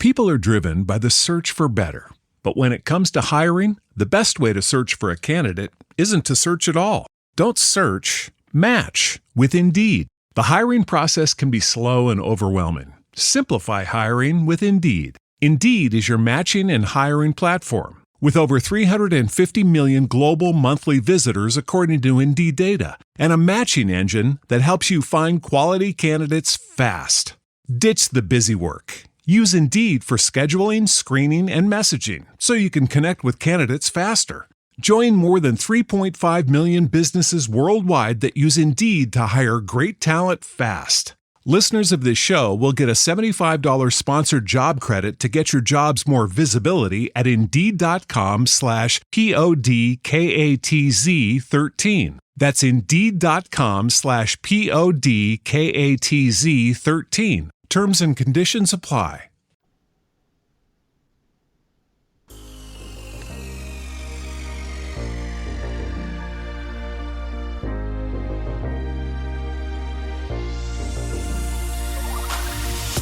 People are driven by the search for better. But when it comes to hiring, the best way to search for a candidate isn't to search at all. Don't search, match with Indeed. The hiring process can be slow and overwhelming. Simplify hiring with Indeed. Indeed is your matching and hiring platform. With over 350 million global monthly visitors according to Indeed data, and a matching engine that helps you find quality candidates fast. Ditch the busy work. Use Indeed for scheduling, screening, and messaging so you can connect with candidates faster. Join more than 3.5 million businesses worldwide that use Indeed to hire great talent fast. Listeners of this show will get a $75 sponsored job credit to get your jobs more visibility at Indeed.com/PODKATZ13. That's Indeed.com/PODKATZ13. Terms and conditions apply.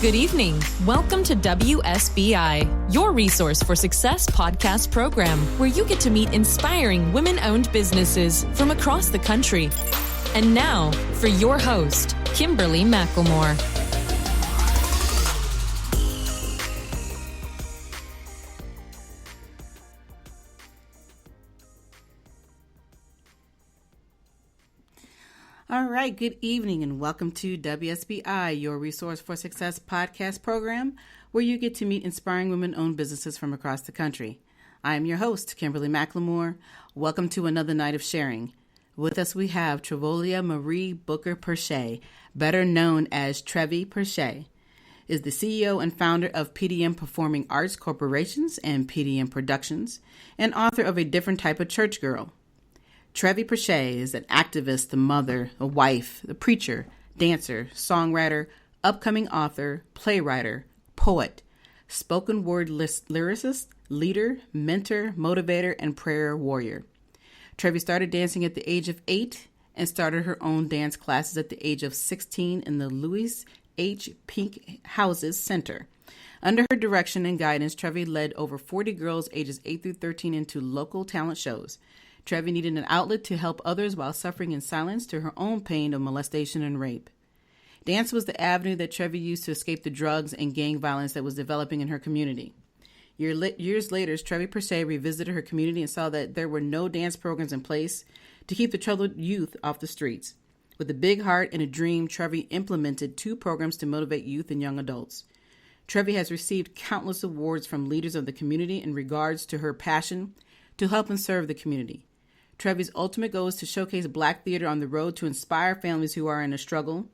Good evening. Welcome to WSBI, your resource for success podcast program, where you get to meet inspiring women-owned businesses from across the country. And now, for your host, Kimberly McLemore. All right, good evening and welcome to WSBI, your Resource for Success podcast program, where you get to meet inspiring women-owned businesses from across the country. I am your host, Kimberly McLemore. Welcome to another night of sharing. With us we have Trevolia Marie Booker Pershay, better known as Trevi Pershay, is the CEO and founder of PDM Performing Arts Corporations and PDM Productions, and author of A Different Type of Church Girl. Trevi Pershay is an activist, a mother, a wife, a preacher, dancer, songwriter, upcoming author, playwright, poet, spoken word lyricist, leader, mentor, motivator, and prayer warrior. Trevi started dancing at the age of 8 and started her own dance classes at the age of 16 in the Louis H. Pink Houses Center. Under her direction and guidance, Trevi led over 40 girls ages 8 through 13 into local talent shows. Trevi needed an outlet to help others while suffering in silence to her own pain of molestation and rape. Dance was the avenue that Trevi used to escape the drugs and gang violence that was developing in her community. Years later, Trevi Pershay revisited her community and saw that there were no dance programs in place to keep the troubled youth off the streets. With a big heart and a dream, Trevi implemented 2 programs to motivate youth and young adults. Trevi has received countless awards from leaders of the community in regards to her passion to help and serve the community. Trevi's ultimate goal is to showcase Black theater on the road to inspire families who are in a struggle,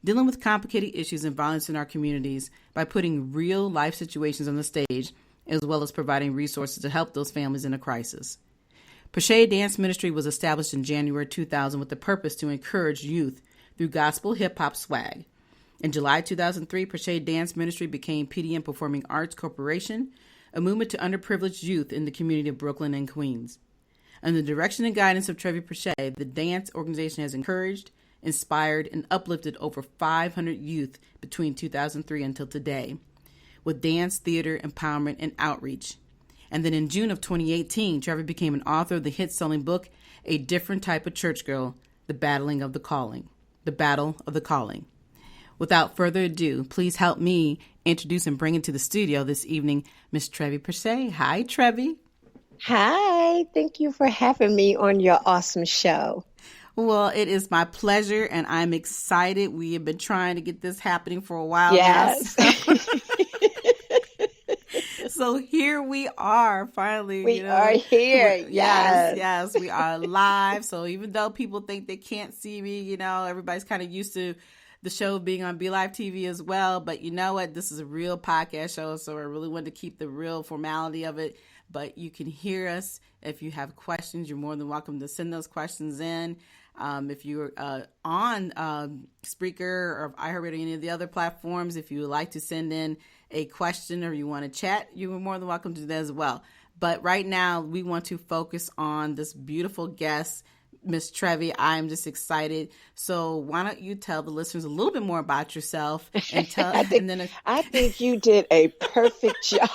dealing with complicated issues and violence in our communities by putting real life situations on the stage, as well as providing resources to help those families in a crisis. Pershay Dance Ministry was established in January 2000 with the purpose to encourage youth through gospel hip-hop swag. In July 2003, Pershay Dance Ministry became PDM Performing Arts Corporation, a movement to underprivileged youth in the community of Brooklyn and Queens. Under the direction and guidance of Trevi Pershay, the dance organization has encouraged, inspired, and uplifted over 500 youth between 2003 until today, with dance, theater, empowerment, and outreach. And then in June of 2018, Trevi became an author of the hit-selling book, A Different Type of Church Girl, The Battle of the Calling. Without further ado, please help me introduce and bring into the studio this evening, Miss Trevi Pershay. Hi, Trevi. Hi, thank you for having me on your awesome show. Well, it is my pleasure, and I'm excited. We have been trying to get this happening for a while yes. now. So here we are, finally. We are here. Yes, we are live. So even though people think they can't see me, everybody's kind of used to the show being on BeLive TV as well. But you know what? This is a real podcast show, so I really wanted to keep the real formality of it. But you can hear us. If you have questions, you're more than welcome to send those questions in. If you're on Spreaker or iHeartRadio or any of the other platforms, if you would like to send in a question or you want to chat, you're more than welcome to do that as well. But right now, we want to focus on this beautiful guest, Miss Trevi. I'm just excited. So why don't you tell the listeners a little bit more about yourself and tell, I think you did a perfect job.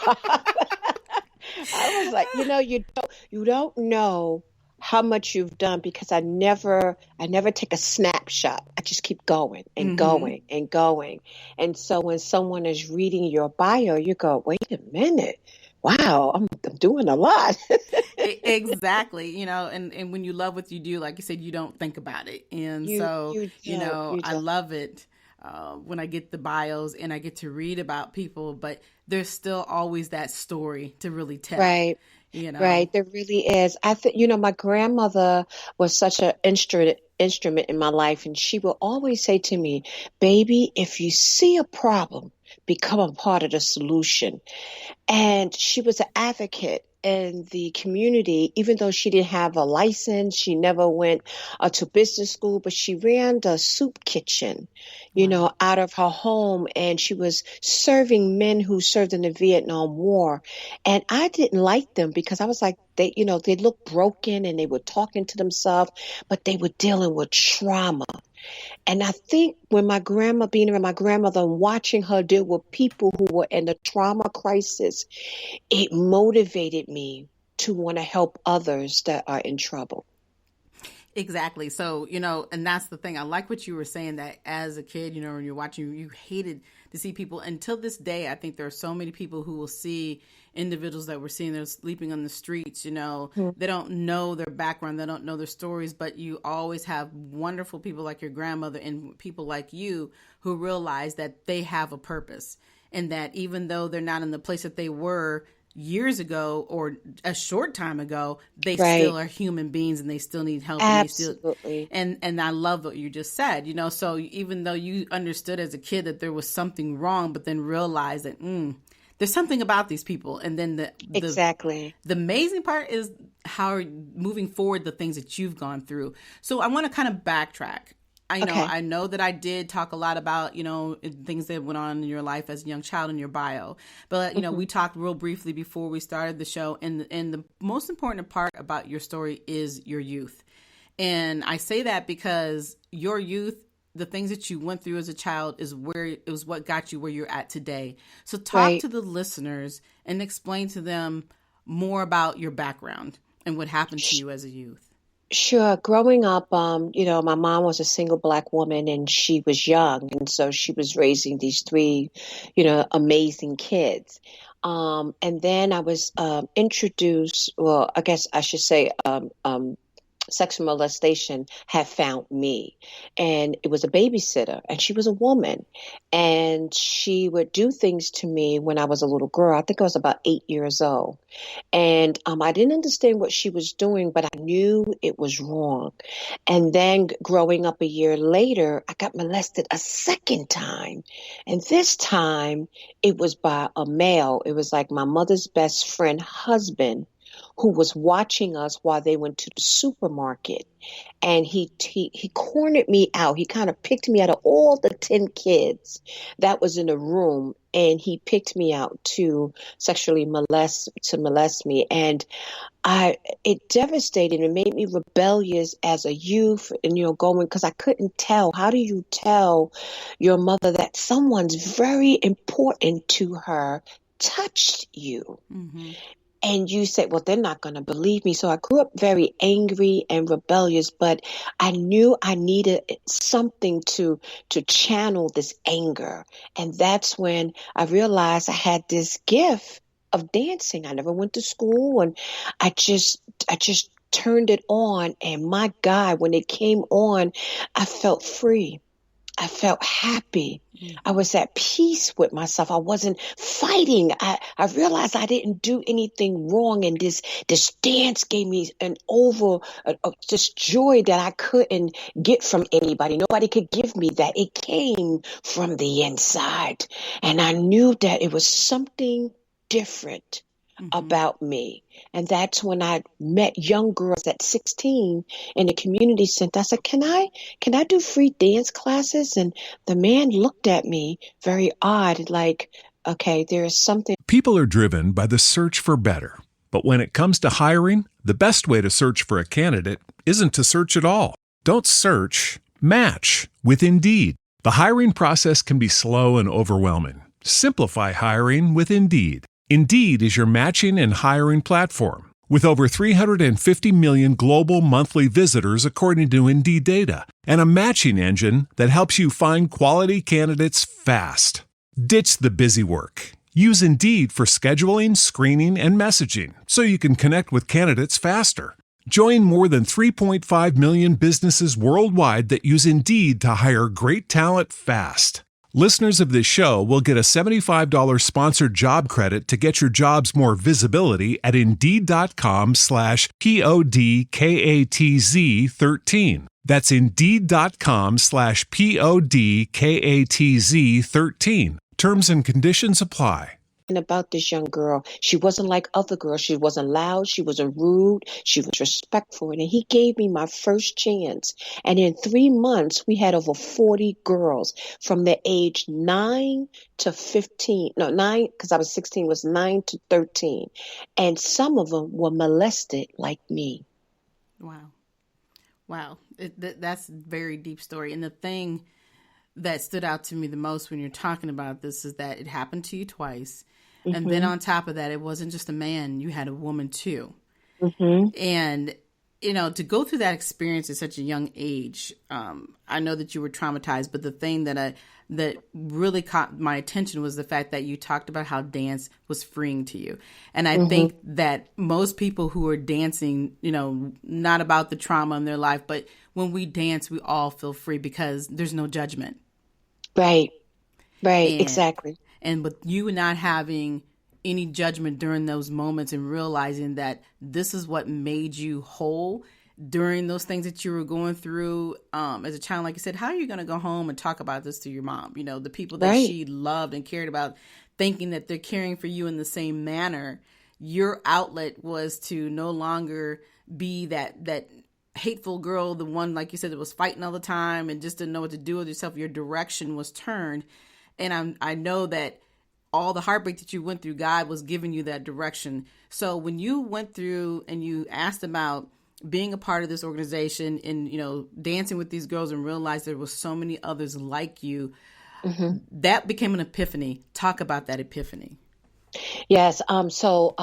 I was like, you don't know how much you've done because I never take a snapshot. I just keep going and going and going. And so when someone is reading your bio, you go, wait a minute. Wow, I'm doing a lot. Exactly. And when you love what you do, like you said, you don't think about it. And I love it when I get the bios and I get to read about people, but there's still always that story to really tell. Right. Right. There really is. I think, my grandmother was such an instrument in my life, and she will always say to me, baby, if you see a problem, become a part of the solution. And she was an advocate in the community, even though she didn't have a license. She never went to business school, but she ran the soup kitchen, out of her home. And she was serving men who served in the Vietnam War. And I didn't like them because I was like, they looked broken and they were talking to themselves, but they were dealing with trauma. And I think when being around my grandmother and watching her deal with people who were in a trauma crisis, it motivated me to want to help others that are in trouble. Exactly. So, and that's the thing. I like what you were saying, that as a kid, when you're watching, you hated to see people. Until this day, I think there are so many people who will see individuals that we're seeing that are sleeping on the streets. They don't know their background. They don't know their stories, but you always have wonderful people like your grandmother and people like you who realize that they have a purpose, and that even though they're not in the place that they were years ago or a short time ago, they still are human beings and they still need help. Absolutely. And I love what you just said, so even though you understood as a kid that there was something wrong, but then realized that there's something about these people. And then the amazing part is how moving forward, the things that you've gone through. So I want to kind of backtrack. I know that I did talk a lot about, things that went on in your life as a young child in your bio. But, we talked real briefly before we started the show. And the most important part about your story is your youth. And I say that because your youth, the things that you went through as a child is what got you where you're at today. So talk to the listeners and explain to them more about your background and what happened to you as a youth. Sure. Growing up, my mom was a single Black woman and she was young. And so she was raising these three, amazing kids. And then I was introduced, well, I guess I should say, sexual molestation had found me, and it was a babysitter, and she was a woman, and she would do things to me when I was a little girl. I think I was about 8 years old, and I didn't understand what she was doing, but I knew it was wrong. And then growing up a year later, I got molested a second time, and this time it was by a male. It was like my mother's best friend husband, who was watching us while they went to the supermarket. And he cornered me out. He kind of picked me out of all the 10 kids that was in the room. And he picked me out to sexually molest me. And it devastated and made me rebellious as a youth, and, going, because I couldn't tell. How do you tell your mother that someone's very important to her touched you? Mm-hmm. And you say, well, they're not going to believe me. So I grew up very angry and rebellious, but I knew I needed something to channel this anger. And that's when I realized I had this gift of dancing. I never went to school, and I just turned it on. And my God, when it came on, I felt free. I felt happy. I was at peace with myself. I wasn't fighting. I realized I didn't do anything wrong. And this dance gave me this joy that I couldn't get from anybody. Nobody could give me that. It came from the inside. And I knew that it was something different about me. And that's when I met young girls at 16 in the community center. I said, can I do free dance classes? And the man looked at me very odd, like, okay, there is something. People are driven by the search for better. But when it comes to hiring, the best way to search for a candidate isn't to search at all. Don't search, match with Indeed. The hiring process can be slow and overwhelming. Simplify hiring with Indeed. Indeed is your matching and hiring platform. With over 350 million global monthly visitors according to Indeed data, and a matching engine that helps you find quality candidates fast. Ditch the busy work. Use Indeed for scheduling, screening, and messaging so you can connect with candidates faster. Join more than 3.5 million businesses worldwide that use Indeed to hire great talent fast. Listeners of this show will get a $75 sponsored job credit to get your jobs more visibility at Indeed.com/PODKATZ13. That's Indeed.com/PODKATZ13. Terms and conditions apply. And about this young girl, she wasn't like other girls. She wasn't loud. She wasn't rude. She was respectful. And he gave me my first chance. And in 3 months, we had over 40 girls from the age 9 to 15. No, 9, because I was 16, was 9 to 13. And some of them were molested like me. Wow. Wow. That's a very deep story. And the thing that stood out to me the most when you're talking about this is that it happened to you twice. And then on top of that, it wasn't just a man, you had a woman too. And, you know, to go through that experience at such a young age, I know that you were traumatized, but the thing that really caught my attention was the fact that you talked about how dance was freeing to you. And I think that most people who are dancing, you know, not about the trauma in their life, but when we dance, we all feel free because there's no judgment. Right, exactly. And with you not having any judgment during those moments and realizing that this is what made you whole during those things that you were going through as a child, like you said, how are you going to go home and talk about this to your mom? You know, the people that she loved and cared about, thinking that they're caring for you in the same manner. Your outlet was to no longer be that hateful girl, the one, like you said, that was fighting all the time and just didn't know what to do with yourself. Your direction was turned. And I know that all the heartbreak that you went through, God was giving you that direction. So when you went through and you asked about being a part of this organization and, you know, dancing with these girls and realized there was so many others like you, that became an epiphany. Talk about that epiphany. Yes. So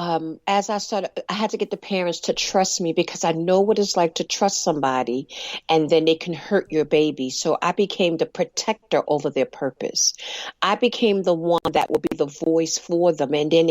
as I started, I had to get the parents to trust me because I know what it's like to trust somebody and then they can hurt your baby. So I became the protector over their purpose. I became the one that would be the voice for them. And then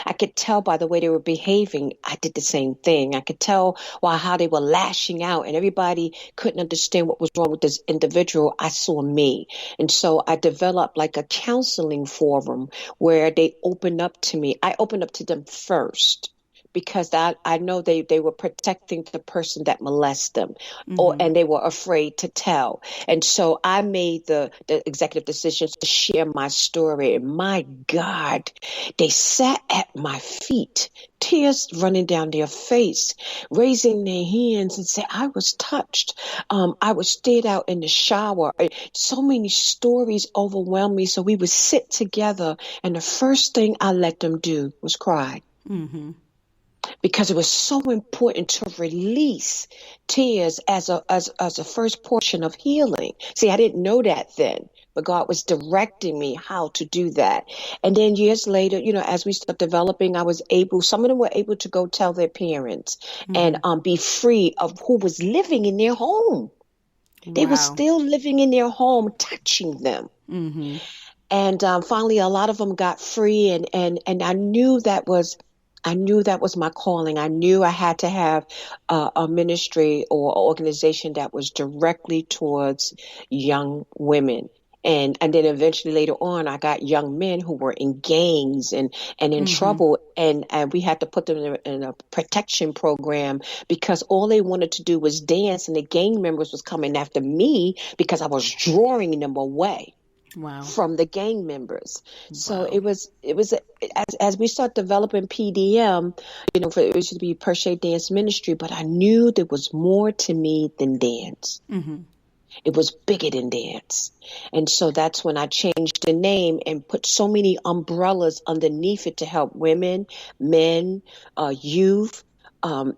I could tell by the way they were behaving, I did the same thing. I could tell how they were lashing out and everybody couldn't understand what was wrong with this individual. I saw me. And so I developed like a counseling forum where they opened up to me. I opened up to them first because I know they were protecting the person that molested them and they were afraid to tell. And so I made the executive decisions to share my story. And my God, they sat at my feet, tears running down their face, raising their hands and say, I was touched. I was stayed out in the shower. So many stories overwhelmed me. So we would sit together and the first thing I let them do was cry. Because it was so important to release tears as a first portion of healing. See, I didn't know that then, but God was directing me how to do that. And then years later, you know, as we started developing, some of them were able to go tell their parents and be free of who was living in their home. They were still living in their home, touching them. And finally, a lot of them got free, and I knew that was my calling. I knew I had to have a ministry or organization that was directly towards young women. And then eventually later on, I got young men who were in gangs and in trouble. And we had to put them in a protection program because all they wanted to do was dance. And the gang members was coming after me because I was drawing them away. From the gang members. So it was as we start developing PDM, you know, it used to be Pershay Dance Ministry, but I knew there was more to me than dance. It was bigger than dance. And so that's when I changed the name and put so many umbrellas underneath it to help women, men, youth,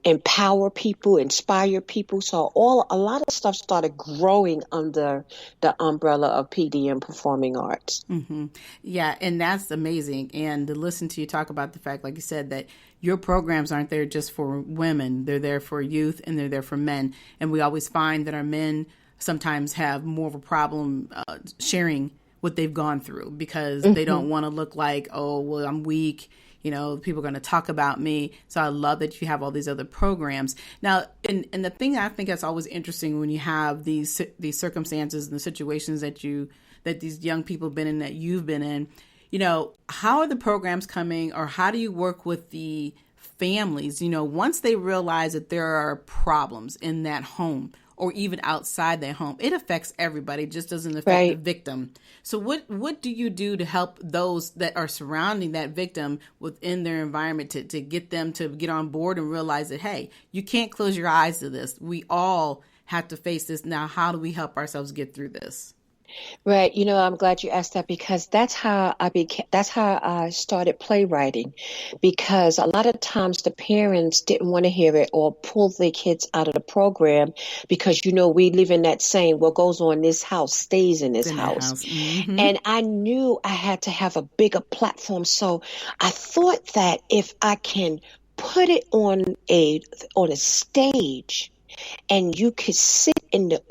empower people, inspire people. So a lot of stuff started growing under the umbrella of PDM Performing Arts. Mm-hmm. Yeah, and that's amazing. And to listen to you talk about the fact, like you said, that your programs aren't there just for women. They're there for youth and they're there for men. And we always find that our men sometimes have more of a problem sharing what they've gone through because they don't want to look like, oh, well, I'm weak. You know, people are going to talk about me. So I love that you have all these other programs. Now, and the thing I think that's always interesting when you have these circumstances and the situations that these young people have been in, that you've been in, you know, how are the programs coming, or how do you work with the families, you know, once they realize that there are problems in that home or even outside their home? It affects everybody. It just doesn't affect the victim. So what do you do to help those that are surrounding that victim within their environment to get them to get on board and realize that, hey, you can't close your eyes to this. We all have to face this. Now, how do we help ourselves get through this? Right. You know, I'm glad you asked that, because that's how I started playwriting, because a lot of times the parents didn't want to hear it or pull their kids out of the program because, you know, we live in that saying, what goes on in this house stays in this house. Mm-hmm. And I knew I had to have a bigger platform. So I thought that if I can put it on a stage, and you could sit in the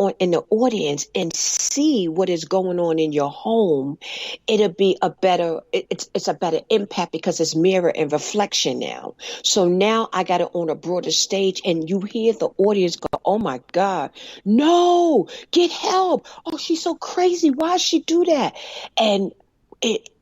audience and see what is going on in your home, it'll be it's a better impact, because it's mirror and reflection now. So now I got it on a broader stage, and you hear the audience go, oh my God, no, get help. Oh, she's so crazy. Why does she do that? And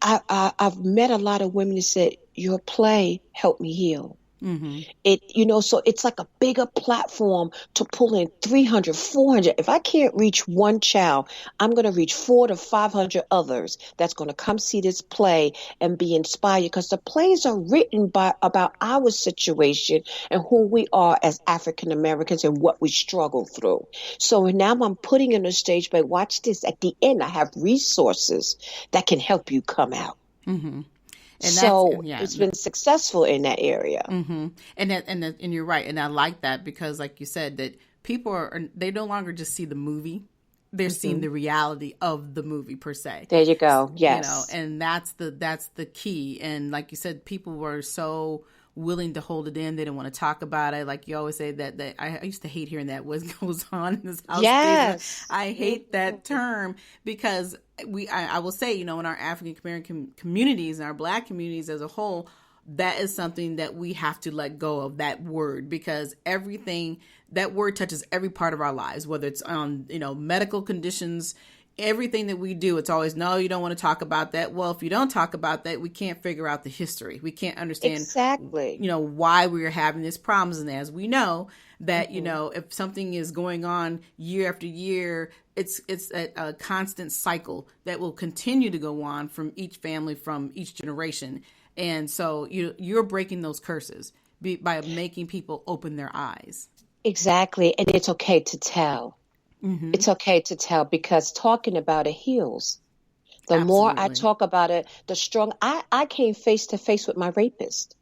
I've met a lot of women that said, your play helped me heal. Mm-hmm. So it's like a bigger platform to pull in 300, 400. If I can't reach one child, I'm going to reach 400 to 500 others that's going to come see this play and be inspired, because the plays are written about our situation and who we are as African Americans and what we struggle through. So now I'm putting in a stage, but watch this. At the end, I have resources that can help you come out. Mm-hmm. And so it's been successful in that area. Mm-hmm. And you're right. And I like that, because like you said, that people they no longer just see the movie. They're seeing the reality of the movie per se. There you go. Yes. You know, and that's the key. And like you said, people were so willing to hold it in. They didn't want to talk about it. Like you always say that I used to hate hearing that, what goes on in this house. Yes. I hate that term, because I will say, you know, in our African American communities and our Black communities as a whole, that is something that we have to let go of, that word, because that word touches every part of our lives, whether it's on, you know, medical conditions, everything that we do. It's always, no, you don't want to talk about that. Well, if you don't talk about that, we can't figure out the history. We can't understand exactly, you know, why we're having these problems. And as we know that, you know, if something is going on year after year, it's a constant cycle that will continue to go on from each family, from each generation. And so you're breaking those curses by making people open their eyes. Exactly. And it's okay to tell. Mm-hmm. It's okay to tell, because talking about it heals. The Absolutely. More I talk about it, the stronger. I came face to face with my rapist.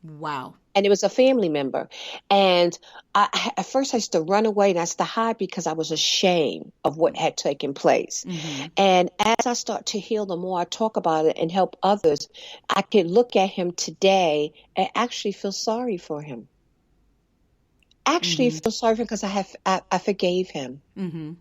Wow. And it was a family member. And at first I used to run away and I used to hide, because I was ashamed of what had taken place. Mm-hmm. And as I start to heal, the more I talk about it and help others, I can look at him today and actually feel sorry for him. Feel sorry for him, because I forgave him. Mm-hmm.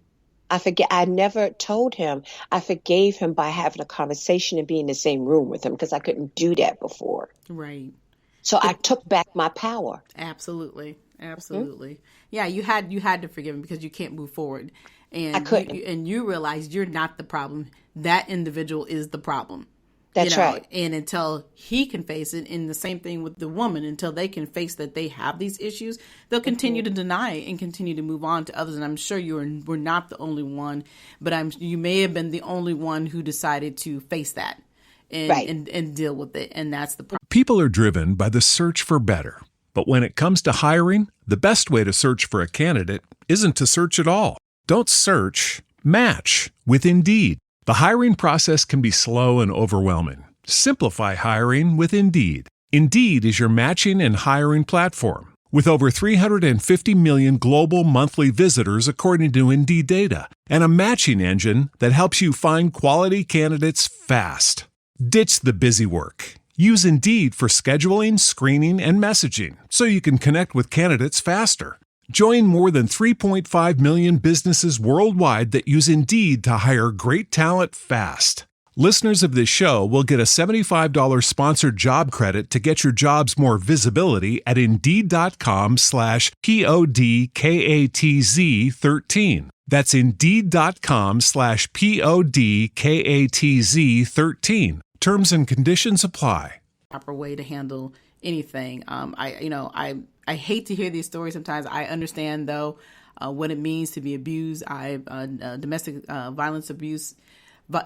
I never told him. I forgave him by having a conversation and being in the same room with him, because I couldn't do that before. Right. So I took back my power. Absolutely. Mm-hmm. Yeah, you had to forgive him, because you can't move forward. And I couldn't. You realized you're not the problem. That individual is the problem. That's right. And until he can face it, and the same thing with the woman, until they can face that they have these issues, they'll continue to deny it and continue to move on to others. And I'm sure we're not the only one, but you may have been the only one who decided to face that and deal with it. And that's the problem. People are driven by the search for better. But when it comes to hiring, the best way to search for a candidate isn't to search at all. Don't search, match with Indeed. The hiring process can be slow and overwhelming. Simplify hiring with Indeed. Indeed is your matching and hiring platform. With over 350 million global monthly visitors according to Indeed data, and a matching engine that helps you find quality candidates fast. Ditch the busy work. Use Indeed for scheduling, screening, and messaging so you can connect with candidates faster. Join more than 3.5 million businesses worldwide that use Indeed to hire great talent fast. Listeners of this show will get a $75 sponsored job credit to get your jobs more visibility at Indeed.com/PODKATZ13. That's Indeed.com/PODKATZ13. Terms and conditions apply. Proper way to handle anything. I hate to hear these stories sometimes. I understand, though, what it means to be abused. I'm a domestic violence abuse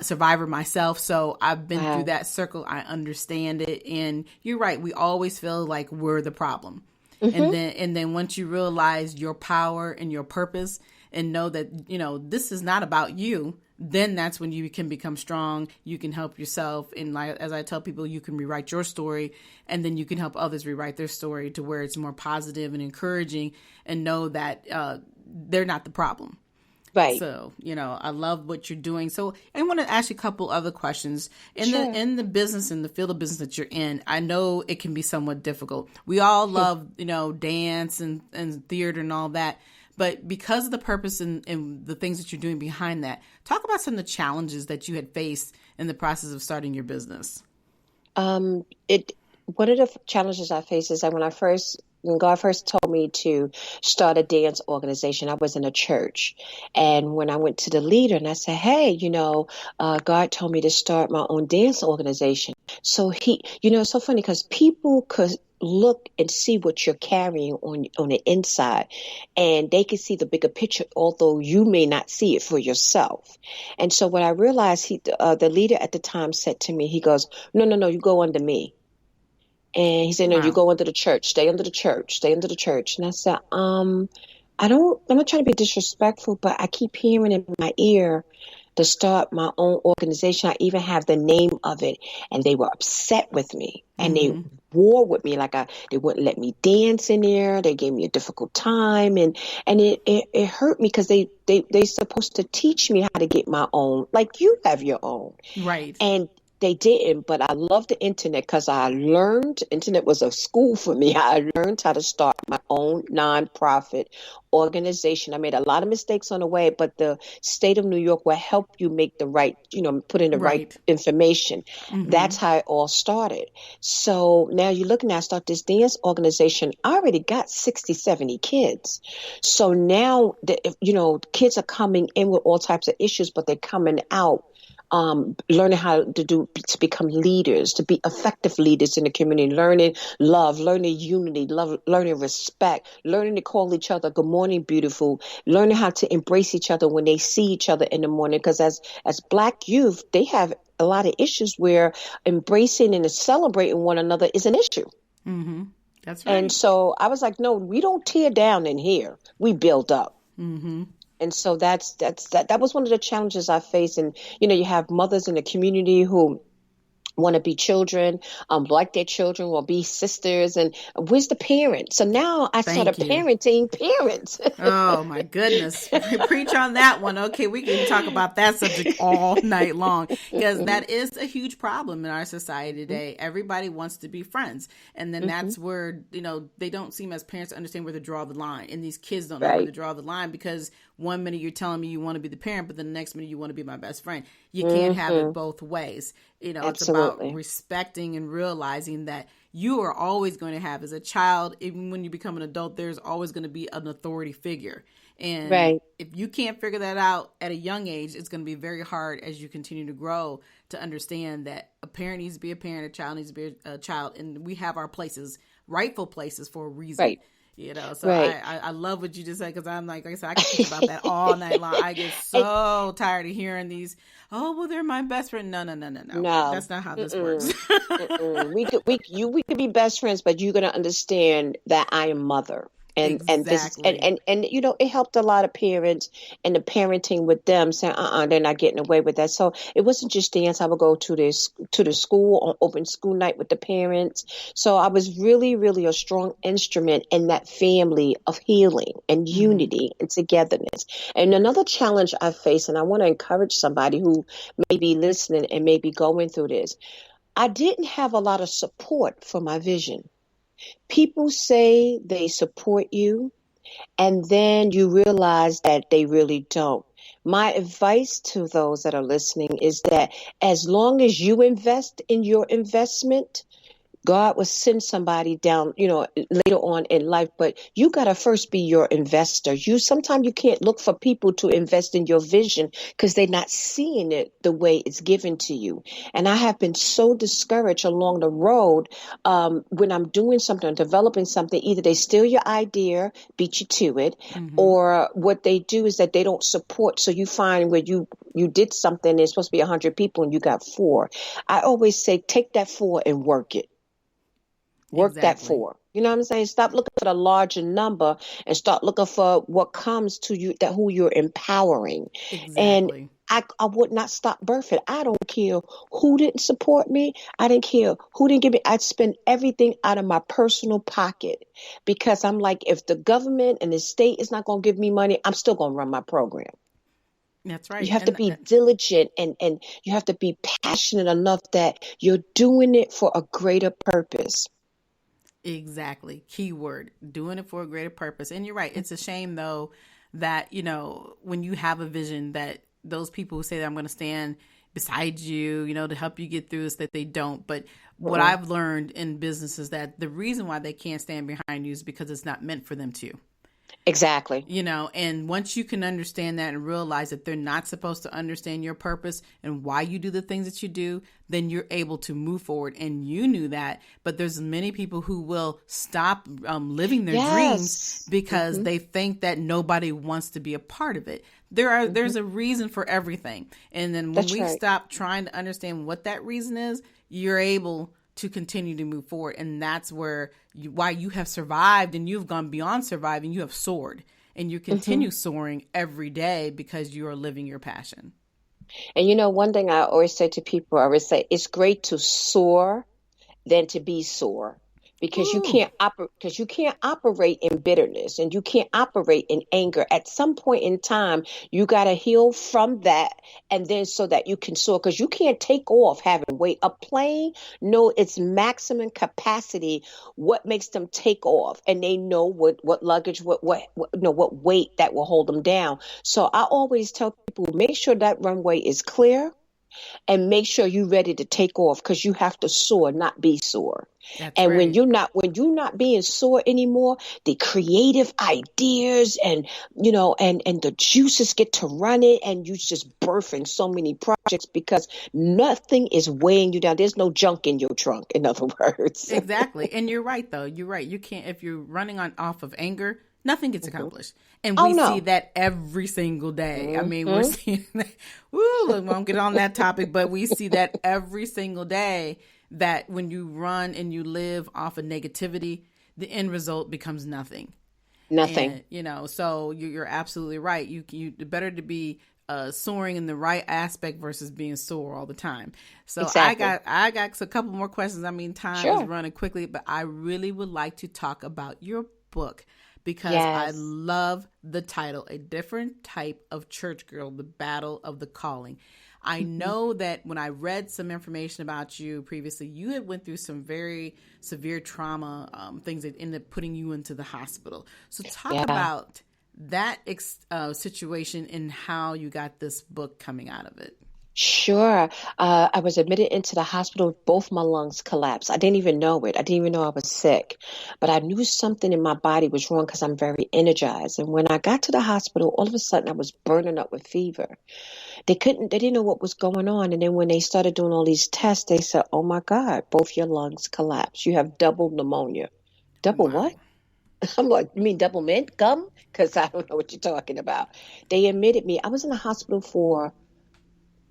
survivor myself, so I've been through that circle. I understand it, and you're right. We always feel like we're the problem, and then once you realize your power and your purpose, and know that this is not about you, then that's when you can become strong. You can help yourself. And as I tell people, you can rewrite your story, and then you can help others rewrite their story to where it's more positive and encouraging, and know that they're not the problem. Right. So, I love what you're doing. So I want to ask you a couple other questions. In Sure. the business, in the field of business that you're in, I know it can be somewhat difficult. We all love, dance and theater and all that. But because of the purpose and the things that you're doing behind that, talk about some of the challenges that you had faced in the process of starting your business. One of the challenges I faced is that when God first told me to start a dance organization, I was in a church. And when I went to the leader and I said, hey, God told me to start my own dance organization. So it's so funny because people could look and see what you're carrying on the inside, and they can see the bigger picture, although you may not see it for yourself. And so what I realized, the leader at the time said to me, he goes, no, you go under me. And he said, no, you go under the church, stay under the church, stay under the church. And I said, I'm not trying to be disrespectful, but I keep hearing in my ear to start my own organization. I even have the name of it. And they were upset with me, and they war with me. They wouldn't let me dance in there. They gave me a difficult time. And it hurt me because they supposed to teach me how to get my own, like you have your own. Right. And they didn't, but I love the internet because internet was a school for me. I learned how to start my own nonprofit organization. I made a lot of mistakes on the way, but the state of New York will help you make the right, put in the right information. That's how it all started. So now you're looking at, start this dance organization. I already got 60, 70 kids. So now, kids are coming in with all types of issues, but they're coming out learning how to become leaders, to be effective leaders in the community, learning love, learning unity, learning respect, learning to call each other good morning, beautiful, learning how to embrace each other when they see each other in the morning. Because as Black youth, they have a lot of issues where embracing and celebrating one another is an issue. Mm-hmm. That's right. And so I was like, no, we don't tear down in here. We build up. Mm-hmm. And so that was one of the challenges I faced. And, you have mothers in the community who want to be children, like their children, or be sisters. And where's the parent? So now I started parenting parents. Oh, my goodness. Preach on that one. Okay, we can talk about that subject all night long, because that is a huge problem in our society today. Everybody wants to be friends. And then that's where, they don't seem as parents to understand where to draw the line. And these kids don't know where to draw the line, because one minute you're telling me you want to be the parent, but the next minute you want to be my best friend. You can't have it both ways. It's about respecting and realizing that you are always going to have, as a child, even when you become an adult, there's always going to be an authority figure. And if you can't figure that out at a young age, it's going to be very hard as you continue to grow to understand that a parent needs to be a parent, a child needs to be a child, and we have our places, rightful places, for a reason. Right. So I love what you just said, because I'm like I said, I can think about that all night long. I get so tired of hearing these, they're my best friend. No. That's not how this works. We could be best friends, but you're going to understand that I am mother. And this Exactly. and you know, it helped a lot of parents and the parenting with them saying, they're not getting away with that. So it wasn't just dance. I would go to the school on open school night with the parents. So I was really, really a strong instrument in that family of healing and unity and togetherness. And another challenge I face, and I want to encourage somebody who may be listening and may be going through this, I didn't have a lot of support for my vision. People say they support you, and then you realize that they really don't. My advice to those that are listening is that as long as you invest in your investment, God will send somebody down, you know, later on in life, but you got to first be your investor. Sometimes you can't look for people to invest in your vision because they're not seeing it the way it's given to you. And I have been so discouraged along the road when I'm doing something, developing something, either they steal your idea, beat you to it, or what they do is that they don't support. So you find where you did something, there's supposed to be 100 people and you got 4. I always say, take that 4 and work it. Work that Exactly. 4. You know what I'm saying? Stop looking for the larger number and start looking for what comes to you, that who you're empowering. And Exactly. I would not stop birthing. I don't care who didn't support me. I didn't care who didn't give me. I'd spend everything out of my personal pocket because I'm like, if the government and the state is not going to give me money, I'm still going to run my program. That's You right. have to be diligent and you have to be passionate enough that you're doing it for a greater purpose. Exactly. Keyword, doing it for a greater purpose. And you're right. It's a shame though that, you know, when you have a vision, that those people who say that I'm going to stand beside you, you know, to help you get through this, that they don't. But what I've learned in business is that the reason why they can't stand behind you is because it's not meant for them to. Exactly. You know, and once you can understand that and realize that they're not supposed to understand your purpose and why you do the things that you do, then you're able to move forward. And you knew that, but there's many people who will stop living their dreams because they think that nobody wants to be a part of it. There's a reason for everything. And then when we stop trying to understand what that reason is, you're able to continue to move forward. And that's where why you have survived, and you've gone beyond surviving. You have soared, and you continue soaring every day because you are living your passion. And you know, one thing I always say to people, I always say, it's great to soar than to be sore. Because you can't operate in bitterness and you can't operate in anger. At some point in time, you got to heal from that, and then so that you can soar. Because you can't take off having weight. A plane know its maximum capacity, what makes them take off, and they know what luggage, what weight that will hold them down. So I always tell people, make sure that runway is clear. And make sure you're ready to take off, because you have to soar, not be sore. That's And right. when you're not being sore anymore, the creative ideas and the juices get to run it, and you just birthing so many projects because nothing is weighing you down. There's no junk in your trunk, in other words. Exactly. And you're right, though. You're right. You can't, if you're running off of anger, nothing gets accomplished. And we see that every single day. I mean, we're seeing that. Woo, we won't get on that topic, but we see that every single day, that when you run and you live off of negativity, the end result becomes nothing. Nothing. And, so you're absolutely right. You better to be soaring in the right aspect versus being sore all the time. So exactly. I got a couple more questions. I mean, time is running quickly, but I really would like to talk about your book, because I love the title, A Different Type of Church Girl, The Battle of the Calling. I know that when I read some information about you previously, you had went through some very severe trauma, things that ended up putting you into the hospital. So talk about that situation and how you got this book coming out of it. Sure. I was admitted into the hospital. Both my lungs collapsed. I didn't even know it. I didn't even know I was sick. But I knew something in my body was wrong because I'm very energized. And when I got to the hospital, all of a sudden I was burning up with fever. They didn't know what was going on. And then when they started doing all these tests, they said, oh my God, both your lungs collapsed. You have double pneumonia. Double what? I'm like, you mean double mint gum? Because I don't know what you're talking about. They admitted me. I was in the hospital for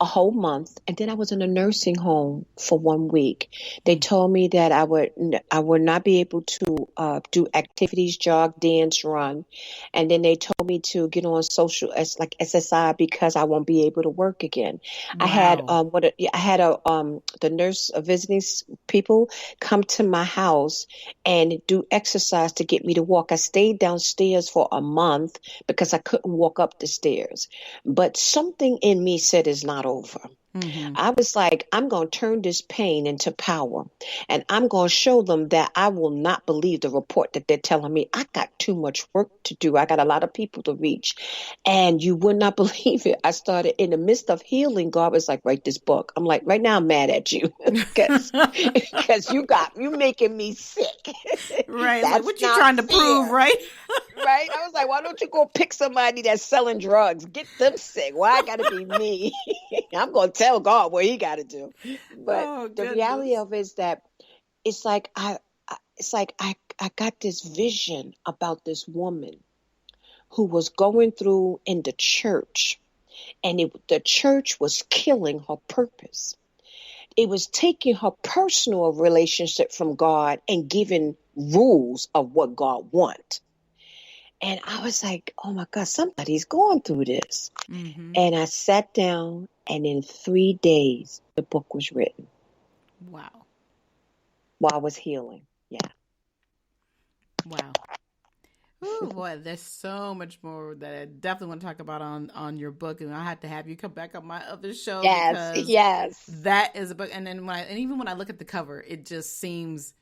a whole month, and then I was in a nursing home for 1 week. They told me that I would not be able to do activities, jog, dance, run, and then they told me to get on social as like SSI because I won't be able to work again. I had Wow. the nurse visiting people come to my house and do exercise to get me to walk. I stayed downstairs for a month because I couldn't walk up the stairs. But something in me said it's not over. Mm-hmm. I was like, I'm going to turn this pain into power. And I'm going to show them that I will not believe the report that they're telling me. I got too much work to do. I got a lot of people to reach. And you would not believe it. I started in the midst of healing. God was like, write this book. I'm like, right now I'm mad at you because you making me sick. Right. Like, That's what you not trying to fair. prove, right? Right? I was like, why don't you go pick somebody that's selling drugs? Get them sick. Why I gotta be me? I'm gonna tell God what he gotta do. But Oh, the reality goodness. of it is that it's like I got this vision about this woman who was going through in the church, and the church was killing her purpose. It was taking her personal relationship from God and giving rules of what God wants. And I was like, oh my God, somebody's going through this. Mm-hmm. And I sat down, and in 3 days, the book was written Wow. while I was healing. Yeah. Wow. Oh boy, there's so much more that I definitely want to talk about on your book, and I have to have you come back on my other show Yes. because Yes. that is a book. And then even when I look at the cover, it just seems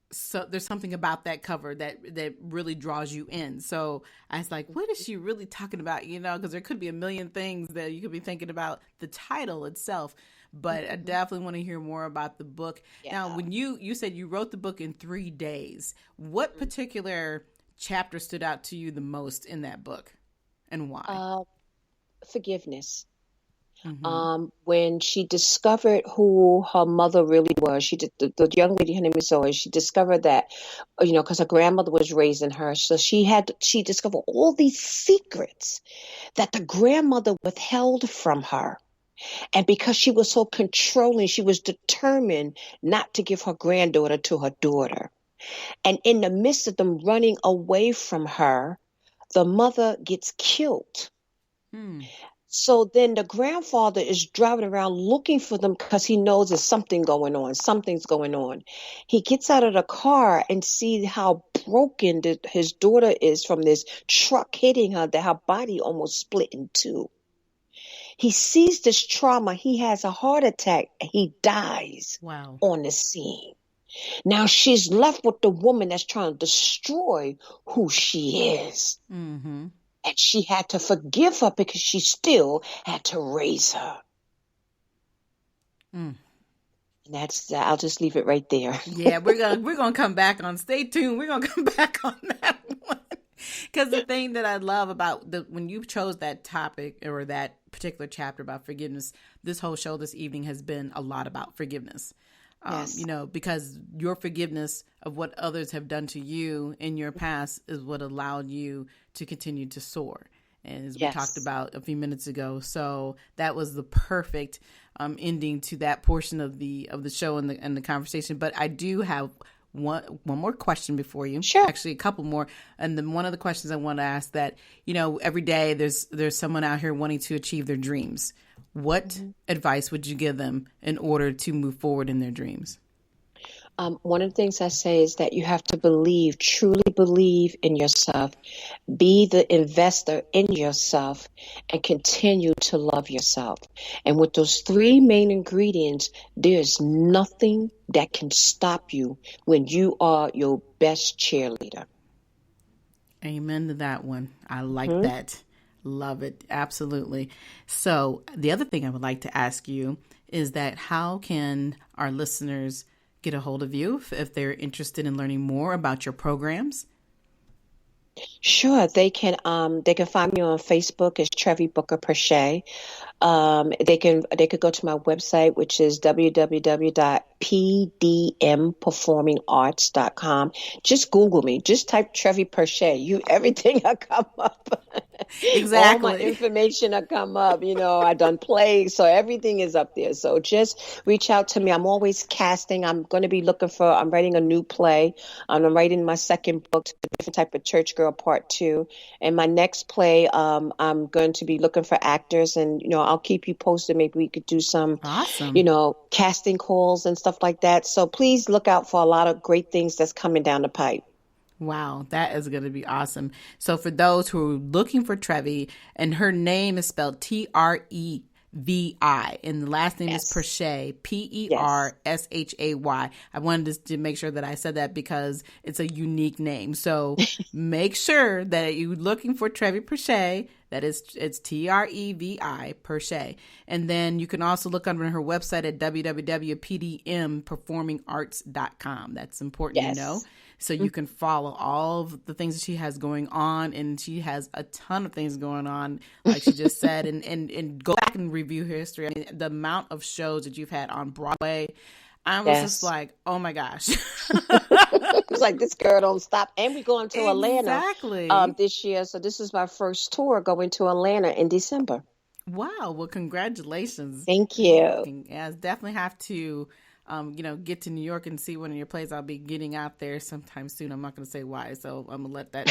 so. There's something about that cover that really draws you in. So I was like, what is she really talking about? Because there could be a million things that you could be thinking about the title itself. But I definitely want to hear more about the book. Yeah. Now, when you said you wrote the book in 3 days, what particular chapter stood out to you the most in that book, and why? Forgiveness. Mm-hmm. When she discovered who her mother really was, she did the young lady, her name is Zoe. She discovered that, because her grandmother was raising her, so she discovered all these secrets that the grandmother withheld from her. And because she was so controlling, she was determined not to give her granddaughter to her daughter. And in the midst of them running away from her, the mother gets killed. Hmm. So then the grandfather is driving around looking for them because he knows there's something going on. Something's going on. He gets out of the car and sees how broken his daughter is from this truck hitting her, that her body almost split in two. He sees this trauma. He has a heart attack. And he dies Wow. on the scene. Now she's left with the woman that's trying to destroy who she is. Mm-hmm. And she had to forgive her because she still had to raise her. Mm. And I'll just leave it right there. Yeah, we're gonna come back on. Stay tuned. We're gonna come back on that one. Because the thing that I love about when you chose that topic or that particular chapter about forgiveness, this whole show this evening has been a lot about forgiveness. Yes. Because your forgiveness of what others have done to you in your past is what allowed you to continue to soar. And as we talked about a few minutes ago, so that was the perfect ending to that portion of the show and the conversation. But I do have one more question before you. Sure. Actually, a couple more. And then one of the questions I want to ask that, every day there's someone out here wanting to achieve their dreams. What advice would you give them in order to move forward in their dreams? One of the things I say is that you have to truly believe in yourself, be the investor in yourself, and continue to love yourself. And with those 3 main ingredients, there's nothing that can stop you when you are your best cheerleader. Amen to that one. I like that. Love it. Absolutely. So the other thing I would like to ask you is that how can our listeners get a hold of you if they're interested in learning more about your programs? Sure, they can find me on Facebook as Trevi Pershay. they could go to my website, which is www.pdmperformingarts.com. Just Google me. Just type Trevie Pershay. Everything will come up. Exactly. All my information will come up. I done plays, so everything is up there. So just reach out to me. I'm always casting. I'm writing a new play. I'm writing my second book, A Different Type of Church Girl Part 2. And my next play, I'm going to be looking for actors, and, I'll keep you posted. Maybe we could do some, awesome, casting calls and stuff like that. So please look out for a lot of great things that's coming down the pipe. Wow, that is going to be awesome. So for those who are looking for Trevi, and her name is spelled Trevi, and the last name is Pershay, Pershay. I wanted to make sure that I said that because it's a unique name. So make sure that you're looking for Trevi Pershay. It's Trevi Pershay. And then you can also look under her website at www.pdmperformingarts.com. That's important to know. So you can follow all of the things that she has going on, and she has a ton of things going on, like she just said, and go back and review her history. I mean, the amount of shows that you've had on Broadway, I was just like, oh my gosh. It's like, this girl don't stop. And we're going to Atlanta this year. So this is my first tour, going to Atlanta in December. Wow. Well, congratulations. Thank you. Yeah, definitely have to get to New York and see one of your plays. I'll be getting out there sometime soon. I'm not going to say why, so I'm going to let that,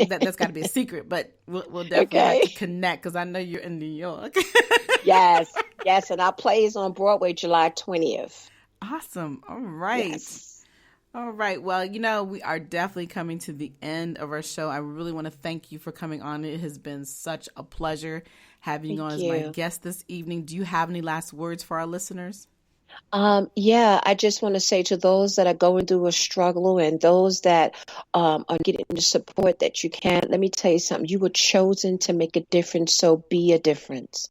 that's got to be a secret, but we'll definitely have to connect because I know you're in New York. Yes, and our play is on Broadway July 20th. Awesome. All right. Yes. All right. Well, we are definitely coming to the end of our show. I really want to thank you for coming on. It has been such a pleasure having you on as my guest this evening. Do you have any last words for our listeners? I just want to say to those that are going through a struggle and those that are getting the support that you can, let me tell you something. You were chosen to make a difference, so be a difference.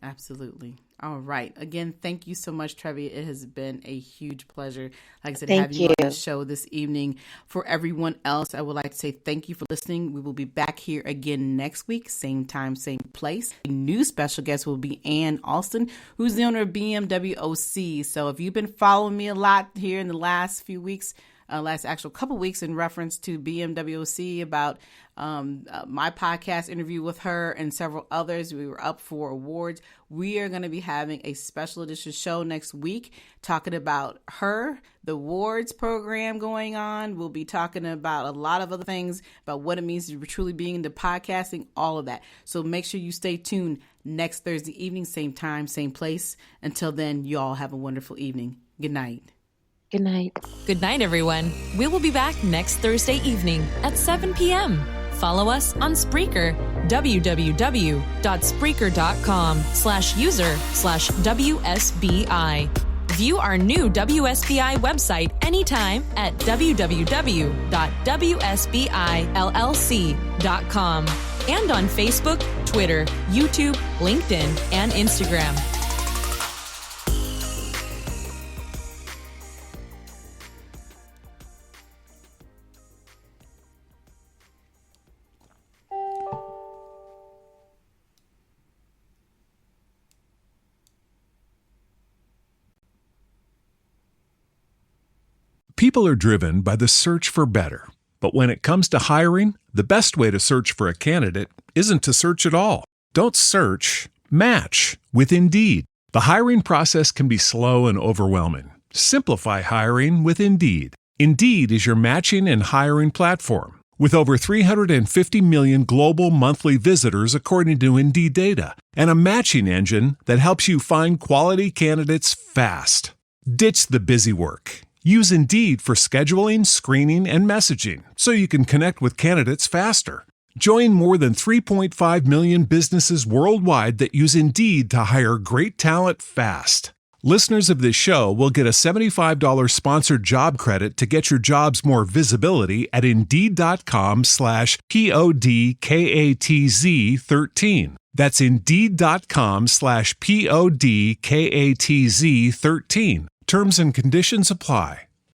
Absolutely. All right. Again, thank you so much, Trevi. It has been a huge pleasure, like I said, having you on the show this evening. For everyone else, I would like to say thank you for listening. We will be back here again next week, same time, same place. A new special guest will be Ann Alston, who's the owner of BMWOC. So if you've been following me a lot here in the last few weeks, last actual couple weeks in reference to BMWOC about my podcast interview with her and several others. We were up for awards. We are going to be having a special edition show next week talking about her, the awards program going on. We'll be talking about a lot of other things about what it means to truly being into podcasting, all of that. So make sure you stay tuned next Thursday evening, same time, same place. Until then, you all have a wonderful evening. Good night. Good night. Good night, everyone. We will be back next Thursday evening at 7 p.m. Follow us on Spreaker, www.spreaker.com/user/WSBI. View our new WSBI website anytime at www.wsbillc.com and on Facebook, Twitter, YouTube, LinkedIn, and Instagram. People are driven by the search for better. But when it comes to hiring, the best way to search for a candidate isn't to search at all. Don't search, match with Indeed. The hiring process can be slow and overwhelming. Simplify hiring with Indeed. Indeed is your matching and hiring platform. With over 350 million global monthly visitors according to Indeed data, and a matching engine that helps you find quality candidates fast. Ditch the busy work. Use Indeed for scheduling, screening, and messaging so you can connect with candidates faster. Join more than 3.5 million businesses worldwide that use Indeed to hire great talent fast. Listeners of this show will get a $75 sponsored job credit to get your jobs more visibility at Indeed.com/PODKATZ13. That's Indeed.com/PODKATZ13. Terms and conditions apply.